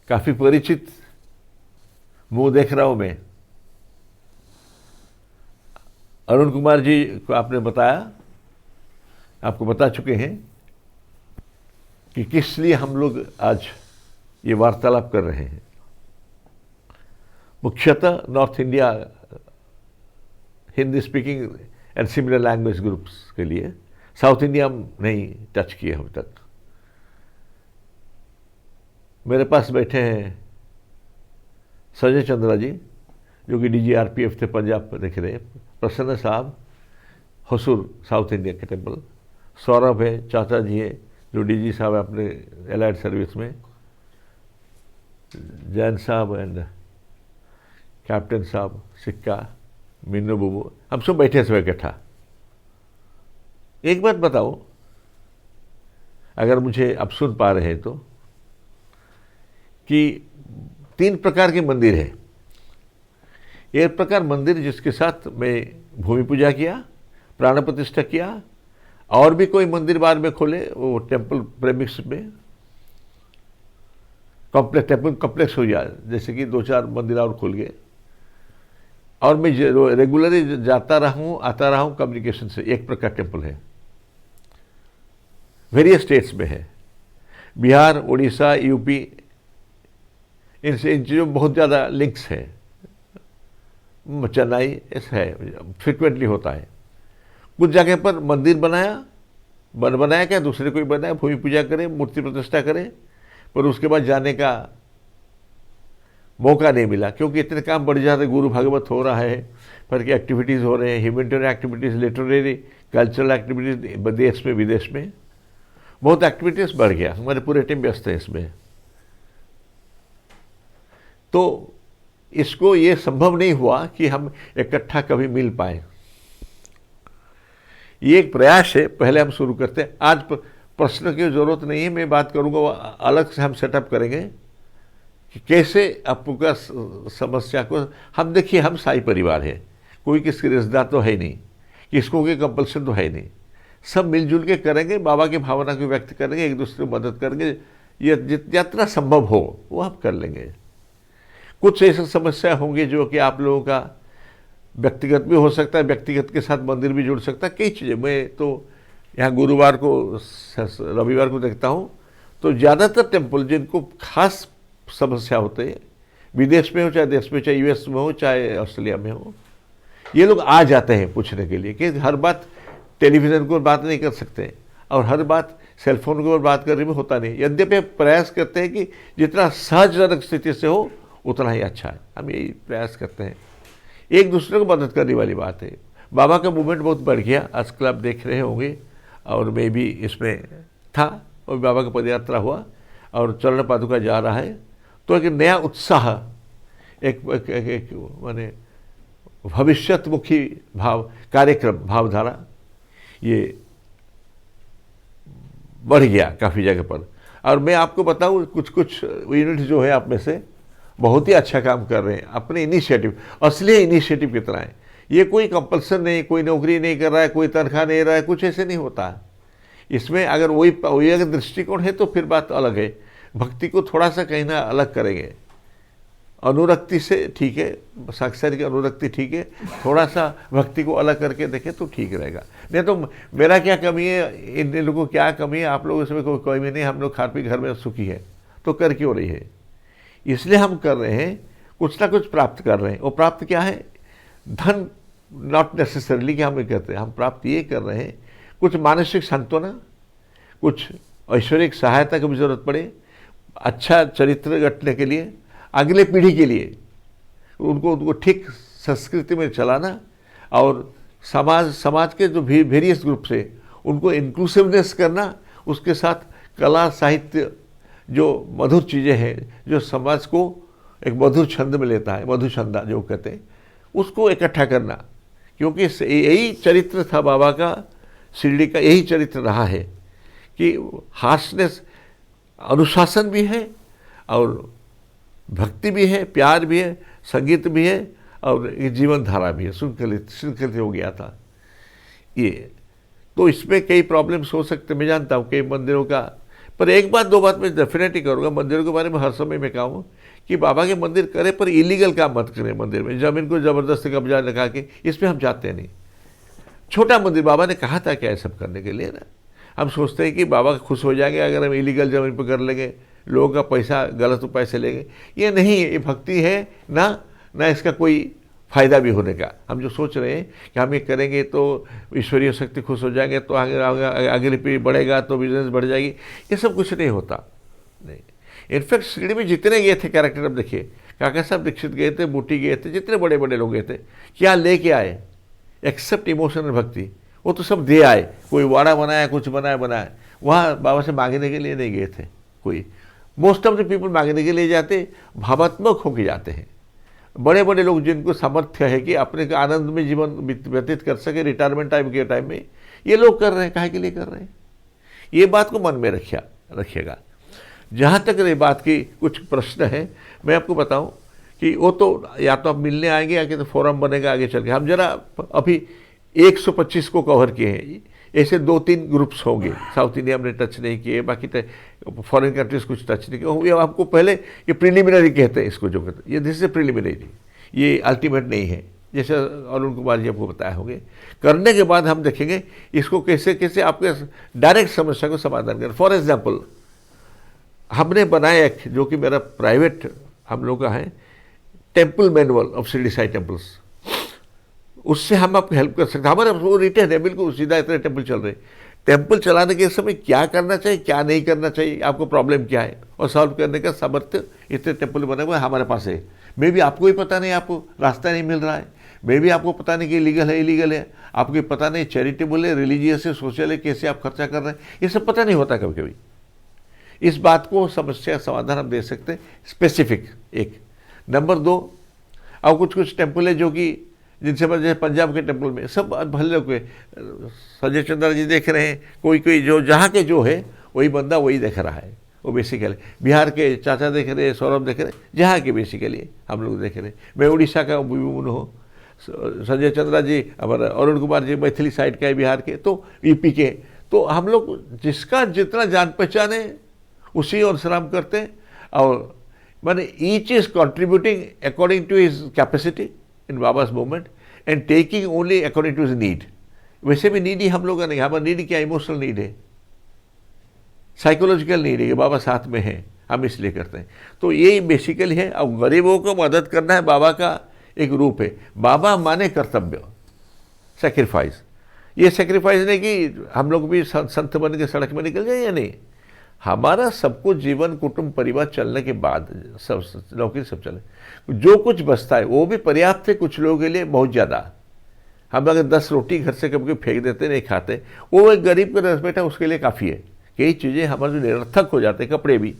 काफी परिचित मुंह देख रहा हूं मैं। अरुण कुमार जी को आपने बताया, आपको बता चुके हैं कि किस लिए हम लोग आज ये वार्तालाप कर रहे हैं। मुख्यतः north India Hindi speaking and similar language groups के लिए, साउथ इंडिया नहीं टच किए अभी तक। मेरे पास बैठे हैं संजय चंद्रा जी, जो कि DGRPF थे पंजाब पर देख रहे हैं, प्रसन्न साहब हसूर साउथ इंडिया के टेम्पल, सौरभ है, चाचा जी है जो DG साहब है अपने एलाइड सर्विस में, जैन साहब एंड कैप्टन साहब सिक्का, मीनू बुबू, हम सब बैठे सब इकट्ठा। एक बात बताओ, अगर मुझे आप सुन पा रहे हैं तो, कि 3 प्रकार के मंदिर है। एक प्रकार मंदिर जिसके साथ मैं भूमि पूजा किया, प्राण प्रतिष्ठा किया, और भी कोई मंदिर बाद में खोले वो टेम्पल प्रेमिक्स में टेम्पल कॉम्प्लेक्स हो जाए, जैसे कि 2-4 मंदिर और खुल गए, और मैं रेगुलरली जाता रहा हूं आता रहा हूं कम्युनिकेशन से। एक प्रकार टेम्पल है, वेरियस स्टेट्स में है, बिहार, उड़ीसा, यूपी, इनसे इन चीज़ों में बहुत ज़्यादा लिंक्स है। चेन्नई ऐसा है, फ्रिक्वेंटली होता है। कुछ जगह पर मंदिर बनाया क्या, दूसरे कोई बनाया, भूमि पूजा करे, मूर्ति प्रतिष्ठा करे, पर उसके बाद जाने का मौका नहीं मिला, क्योंकि इतने काम बढ़ जाते, गुरु भागवत हो रहा है, पर की एक्टिविटीज़ हो रहे हैं, humanitarian activities, literary cultural activities, देश में विदेश में बहुत एक्टिविटीज़ बढ़ गया, हमारे पूरे टीम व्यस्त है इसमें। तो इसको ये संभव नहीं हुआ कि हम इकट्ठा कभी मिल पाए। ये एक प्रयास है, पहले हम शुरू करते हैं। आज प्रश्न की जरूरत नहीं है, मैं बात करूंगा, वो अलग से हम सेटअप करेंगे कि कैसे आपका समस्या को हम देखिए। हम साई परिवार है, कोई किसकी रिश्तेदार तो है नहीं, किसको कोई कंपल्सन तो है नहीं, सब मिलजुल के करेंगे, बाबा की भावना को व्यक्त करेंगे, एक दूसरे को मदद करेंगे, ये जितना संभव हो वो आप कर लेंगे। कुछ ऐसी समस्या होंगी जो कि आप लोगों का व्यक्तिगत भी हो सकता है, व्यक्तिगत के साथ मंदिर भी जुड़ सकता है, कई चीज़ें। मैं तो यहाँ गुरुवार को रविवार को देखता हूँ, तो ज़्यादातर टेम्पल जिनको खास समस्या होते हैं, विदेश में हो चाहे देश में, चाहे US में हो चाहे ऑस्ट्रेलिया में हो, ये लोग आ जाते हैं पूछने के लिए कि हर बात टेलीविज़न को बात नहीं कर सकते, और हर बात सेलफोन के ऊपर बात करने में होता नहीं। यद्यपि प्रयास करते हैं कि जितना सहजनक स्थिति से हो उतना ही अच्छा है, हम यही प्रयास करते हैं। एक दूसरे को मदद करने वाली बात है। बाबा का मूवमेंट बहुत बढ़ गया, आजकल आप देख रहे होंगे, और मैं भी इसमें था, और बाबा का पदयात्रा हुआ और चरण पादुका जा रहा है, तो एक नया उत्साह, एक माने भविष्योन्मुखी कार्यक्रम, भावधारा ये बढ़ गया काफ़ी जगह पर। और मैं आपको बताऊं, कुछ यूनिट जो है आप में से बहुत ही अच्छा काम कर रहे हैं अपने इनिशिएटिव। असली इनिशिएटिव कितना है, ये कोई कंपल्सन नहीं, कोई नौकरी नहीं कर रहा है, कोई तनख्वाह नहीं रहा है, कुछ ऐसे नहीं होता है इसमें। अगर वही अगर दृष्टिकोण है तो फिर बात अलग है। भक्ति को थोड़ा सा कहीं ना अलग करेंगे, अनुरक्ति से ठीक है, सांसारिक अनुरक्ति ठीक है, थोड़ा सा भक्ति को अलग करके देखें तो ठीक रहेगा। नहीं तो मेरा क्या कमी है, इन लोगों को क्या कमी है, आप लोग इसमें कोई कमी नहीं, हम लोग खा पी घर में सुखी है, तो कर क्यों रही है? इसलिए हम कर रहे हैं, कुछ ना कुछ प्राप्त कर रहे हैं। वो प्राप्त क्या है? धन नॉट नेसेसरली कि हम ये कहते हैं, हम प्राप्त ये कर रहे हैं, कुछ मानसिक सांत्वना, कुछ ऐश्वरिक सहायता की भी जरूरत पड़े, अच्छा चरित्र गढ़ने के लिए, अगले पीढ़ी के लिए उनको ठीक संस्कृति में चलाना, और समाज के जो वेरियस ग्रुप से उनको इंक्लूसिवनेस करना, उसके साथ कला साहित्य जो मधुर चीज़ें हैं, जो समाज को एक मधुर छंद में लेता है, मधुर छंदा जो कहते हैं, उसको इकट्ठा करना। क्योंकि यही चरित्र था बाबा का, शिरडी का यही चरित्र रहा है कि हार्शनेस, अनुशासन भी है और भक्ति भी है, प्यार भी है, संगीत भी है, और जीवन धारा भी है, श्रृंखलित हो गया था ये। तो इसमें कई प्रॉब्लम्स हो सकते, मैं जानता हूँ कई मंदिरों का पर एक बात दो बात मैं डेफिनेटली करूँगा, मंदिरों के बारे में हर समय मैं कहूँ कि बाबा के मंदिर करे पर इलीगल काम मत करें। मंदिर में जमीन को ज़बरदस्ती कब्जा लगा के, इसमें हम जाते नहीं। छोटा मंदिर, बाबा ने कहा था क्या है सब करने के लिए ना। हम सोचते हैं कि बाबा खुश हो जाएंगे अगर हम इलीगल जमीन पर कर लेंगे, लोगों का पैसा गलत उपाय से लेंगे। ये नहीं है, ये भक्ति है ना इसका कोई फायदा भी होने का। हम जो सोच रहे हैं कि हम ये करेंगे तो ईश्वरीय शक्ति खुश हो जाएंगे, तो अगली पीढ़ी बढ़ेगा तो बिजनेस बढ़ जाएगी, ये सब कुछ नहीं होता। नहीं, इनफैक्ट शिरडी में जितने गए थे कैरेक्टर, अब देखिए काका साहब दीक्षित गए थे, बूटी गए थे, जितने बड़े बड़े लोग गए थे, क्या लेके आए एक्सेप्ट इमोशनल भक्ति? वो तो सब दे आए। कोई वाड़ा बनाया, कुछ बनाया, वहाँ बाबा से मांगने के लिए नहीं गए थे कोई। मोस्ट ऑफ द पीपल मांगने के लिए जाते, भावात्मक होके जाते हैं। बड़े बड़े लोग जिनको सामर्थ्य है कि अपने आनंद में जीवन व्यतीत कर सके रिटायरमेंट टाइम के टाइम में, ये लोग कर रहे हैं। काहे के लिए कर रहे हैं? ये बात को मन में रखिएगा। जहाँ तक ये बात की कुछ प्रश्न है, मैं आपको बताऊं कि वो तो या तो आप मिलने आएंगे, आगे तो फोरम बनेगा आगे चल के। हम जरा अभी 125 को कवर किए हैं, ऐसे 2-3 ग्रुप्स होंगे। साउथ इंडिया हमने टच नहीं किए, बाकी तो फॉरेन कंट्रीज कुछ टच नहीं किए। ये आपको पहले ये प्रिलिमिनरी कहते हैं, इसको जो कहते हैं, ये दिस इज प्रिलिमिनरी, ये अल्टीमेट नहीं है। जैसे अरुण कुमार जी आपको बताए होंगे। करने के बाद हम देखेंगे इसको कैसे कैसे आपके डायरेक्ट समस्या को समाधान करें। फॉर एग्जाम्पल, हमने बनाया एक, जो कि मेरा प्राइवेट हम लोग का है, temple manual of Shirdi Sai temples. उससे हम आपको हेल्प कर सकते हैं। हमारे वो रिटर्न है बिल्कुल सीधा, इतने टेम्पल चल रहे। टेम्पल चलाने के समय क्या करना चाहिए, क्या नहीं करना चाहिए, आपको प्रॉब्लम क्या है, और सॉल्व करने का सामर्थ्य इतने टेम्पल बने हुए हमारे पास है। मे भी आपको ही पता नहीं, आपको रास्ता नहीं मिल रहा है। मे भी आपको पता नहीं कि लीगल है इलीगल है, आपको पता नहीं चैरिटेबल है, रिलीजियस है, सोशल है, कैसे आप खर्चा कर रहे हैं, ये सब पता नहीं होता कभी कभी। इस बात को समस्या समाधान हम दे सकते हैं स्पेसिफिक। एक नंबर 2, और कुछ टेम्पल है जो कि जिनसे जैसे पंजाब के टेम्पल में सब भले लोग, संजय चंद्रा जी देख रहे हैं, कोई जो जहाँ के जो है वही बंदा वही देख रहा है। वो बेसिकली बिहार के चाचा देख रहे हैं, सौरभ देख रहे हैं, जहाँ के बेसिकली हम लोग देख रहे हैं। मैं उड़ीसा का विमुन हूँ, संजय चंद्रा जी, हमारा अरुण कुमार जी मैथिली साइड का है बिहार के, तो यूपी के। तो हम लोग जिसका जितना जान पहचान है उसी अनुसरण करते हैं। और माने each is contributing according to his capacity in Baba's movement and taking only according to his need. वैसे भी नीड ही हम लोग का नहीं, हमारा नीड क्या, इमोशनल नीड है, साइकोलॉजिकल नीड है, बाबा साथ में है, हम इसलिए करते हैं। तो यही बेसिकली है। अब गरीबों को मदद करना है बाबा का एक रूप है। बाबा माने कर्तव्य, सेक्रीफाइस। ये सेक्रीफाइस नहीं कि हम लोग भी संत बन के सड़क में निकल जाए, या नहीं। हमारा सब कुछ जीवन कुटुंब परिवार चलने के बाद सब नौकरी सब चले, जो कुछ बचता है वो भी पर्याप्त है कुछ लोगों के लिए, बहुत ज़्यादा। हम अगर 10 रोटी घर से कभी फेंक देते नहीं खाते, वो एक गरीब का 10 बेटा उसके लिए काफ़ी है। कई चीज़ें हमारे जो निरर्थक हो जाते, कपड़े भी,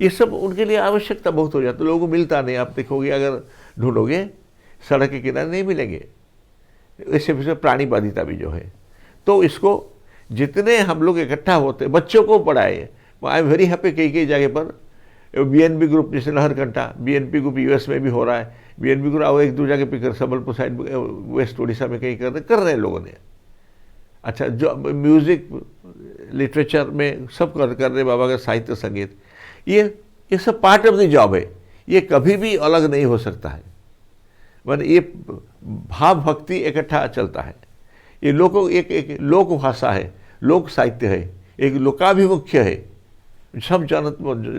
ये सब उनके लिए आवश्यकता बहुत हो जाती है। लोगों को मिलता नहीं। आप देखोगे अगर ढूंढोगे सड़क के किनारे नहीं मिलेंगे। ऐसे प्राणी बाधिता भी जो है। तो इसको जितने हम लोग इकट्ठा होते, बच्चों को पढ़ाए। आई एम वेरी हैप्पी कई जगह पर बीएनबी ग्रुप, जैसे लहरकंटा बीएनपी ग्रुप यूएस में भी हो रहा है। बीएनपी ग्रुप और 1-2 जगह पे संबलपुर साइड वेस्ट उड़ीसा में कहीं कर रहे हैं लोगों ने। अच्छा, जो म्यूजिक लिटरेचर में सब कर रहे, बाबा का साहित्य संगीत, ये सब पार्ट ऑफ द जॉब है। ये कभी भी अलग नहीं हो सकता है। माने ये भाव भक्ति इकट्ठा चलता है। ये एक लोक भाषा है, लोक साहित्य है, एक लोकाभिमुख्य है। सब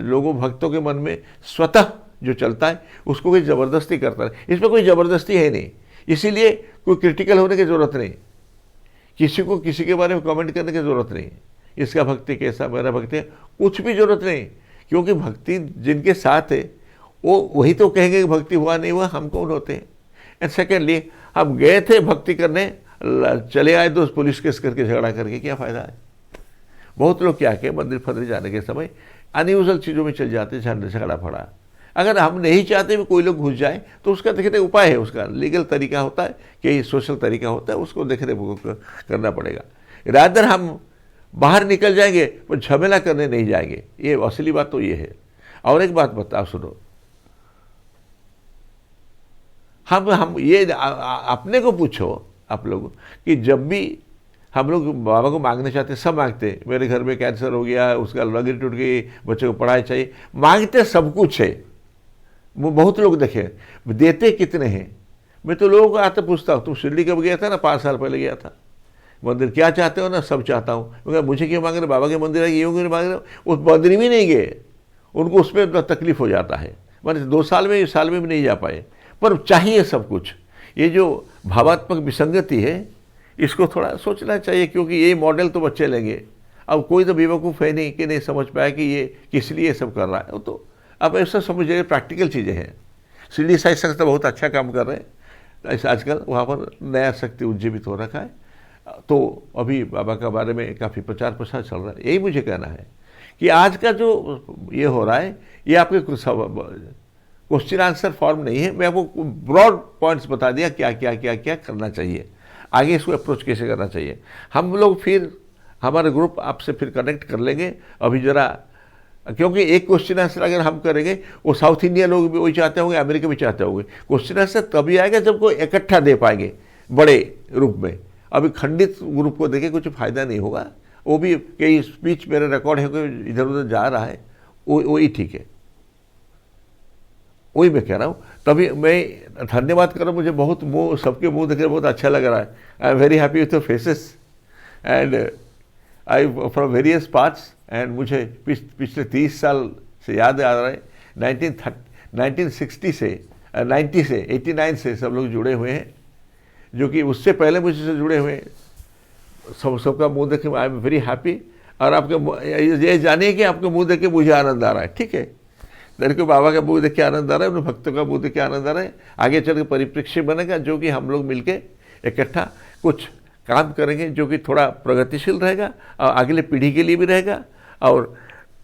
लोगों भक्तों के मन में स्वतः जो चलता है उसको कोई ज़बरदस्ती करता है। इसमें कोई ज़बरदस्ती है नहीं, इसीलिए कोई क्रिटिकल होने की ज़रूरत नहीं, किसी को किसी के बारे में कमेंट करने की ज़रूरत नहीं। इसका भक्ति कैसा, मेरा भक्ति है, कुछ भी ज़रूरत नहीं। क्योंकि भक्ति जिनके साथ है वो वही तो कहेंगे कि भक्ति हुआ नहीं हुआ, हम कौन होते हैं। एंड सेकेंडली, हम गए थे भक्ति करने, चले आए तो पुलिस केस करके झगड़ा करके क्या फ़ायदा है। बहुत लोग क्या के मंदिर फंदिर जाने के समय अनयूजुअल चीज़ों में चल जाते, झगड़ा फड़ा। अगर हम नहीं चाहते भी कोई लोग घुस जाए तो उसका देखते उपाय है, उसका लीगल तरीका होता है, कि सोशल तरीका होता है, उसको देखने करना पड़ेगा। रादर हम बाहर निकल जाएंगे पर झमेला करने नहीं जाएंगे। ये असली बात तो ये है। और एक बात बताओ, सुनो, हम ये अपने को पूछो आप लोग कि जब भी हम लोग बाबा को मांगना चाहते, सब मांगते, मेरे घर में कैंसर हो गया, उसका लगी टूट गई, बच्चों को पढ़ाई चाहिए, मांगते सब कुछ है। वो बहुत लोग देखे, देते कितने हैं। मैं तो लोगों को आते पूछता हूँ, तुम शिरडी कब गया था ना, 5 साल पहले गया था, मंदिर क्या चाहते हो ना, सब चाहता हूँ। क्योंकि मुझे क्यों मांग रहे, बाबा के मंदिर है, ये क्यों मांग रहे हो, उस मंदिर भी नहीं गए, उनको उसमें तकलीफ हो जाता है, मैंने 2 साल में भी नहीं जा पाए, पर चाहिए सब कुछ। ये जो भावात्मक विसंगति है, इसको थोड़ा सोचना चाहिए, क्योंकि ये मॉडल तो बच्चे लेंगे। अब कोई तो बेवकूफ़ है नहीं कि नहीं समझ पाया कि ये किस लिए सब कर रहा है। तो अब ऐसा समझिए, प्रैक्टिकल चीज़ें हैं। शिरडी साई संघ तो बहुत अच्छा काम कर रहे हैं ऐसे, आजकल वहाँ पर नया शक्ति उज्जीवित हो रखा है। तो अभी बाबा के बारे में काफ़ी प्रचार प्रसार चल रहा है। यही मुझे कहना है कि आज का जो ये हो रहा है, ये आपके क्वेश्चन आंसर फॉर्म नहीं है। मैं आपको ब्रॉड पॉइंट्स बता दिया क्या क्या क्या क्या करना चाहिए, आगे इसको अप्रोच कैसे करना चाहिए। हम लोग फिर हमारे ग्रुप आपसे फिर कनेक्ट कर लेंगे अभी ज़रा, क्योंकि एक क्वेश्चन आंसर अगर हम करेंगे, वो साउथ इंडिया लोग भी वही चाहते होंगे, अमेरिका भी चाहते होंगे। क्वेश्चन आंसर तभी आएगा जब कोई इकट्ठा दे पाएंगे बड़े रूप में। अभी खंडित ग्रुप को देखे कुछ फायदा नहीं होगा। वो भी कई स्पीच मेरे रिकॉर्ड है, कोई इधर उधर जा रहा है, वही ठीक है, वही मैं कह रहा हूँ। तभी मैं धन्यवाद कर रहा हूँ, मुझे बहुत मुँह, सबके मुँह देख बहुत अच्छा लग रहा है। I am very happy with your faces and I from various parts. And मुझे पिछले 30 साल से याद आ रहा है, 1960 से 90 से 89 से सब लोग जुड़े हुए हैं, जो कि उससे पहले मुझसे जुड़े हुए हैं। सबका मुंह देख के आई एम वेरी हैप्पी। और आपके ये जानिए कि आपके मुंह देख के मुझे आनंद आ रहा है, ठीक है। मेरे को बाबा का मुंह देख के आनंद आ रहा है, उन भक्तों का मुंह देख के आनंद आ रहा है। आगे चल के परिप्रेक्ष्य बनेगा, जो कि हम लोग मिलके इकट्ठा कुछ काम करेंगे, जो कि थोड़ा प्रगतिशील रहेगा और अगले पीढ़ी के लिए भी रहेगा। और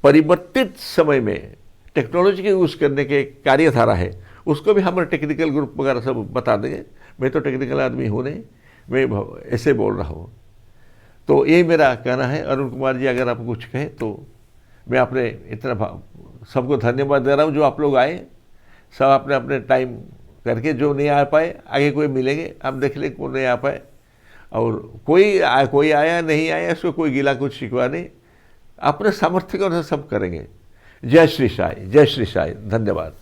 परिवर्तित समय में टेक्नोलॉजी के यूज़ करने के कार्यधारा है, उसको भी हमारे टेक्निकल ग्रुप वगैरह सब बता देंगे। मैं तो टेक्निकल आदमी हूँ नहीं, मैं ऐसे बोल रहा हूँ। तो यही मेरा कहना है। अरुण कुमार जी, अगर आप कुछ कहें तो। मैं अपने इतना सबको धन्यवाद दे रहा हूँ जो आप लोग आए, सब अपने अपने टाइम करके। जो नहीं आ पाए, आगे कोई मिलेंगे, हम देख लें कौन नहीं आ पाए। और कोई आया नहीं आया, इसको कोई गिला कुछ शिकवा नहीं, अपने सामर्थ्य के अनुसार सब करेंगे। जय श्री साई, जय श्री साई, धन्यवाद।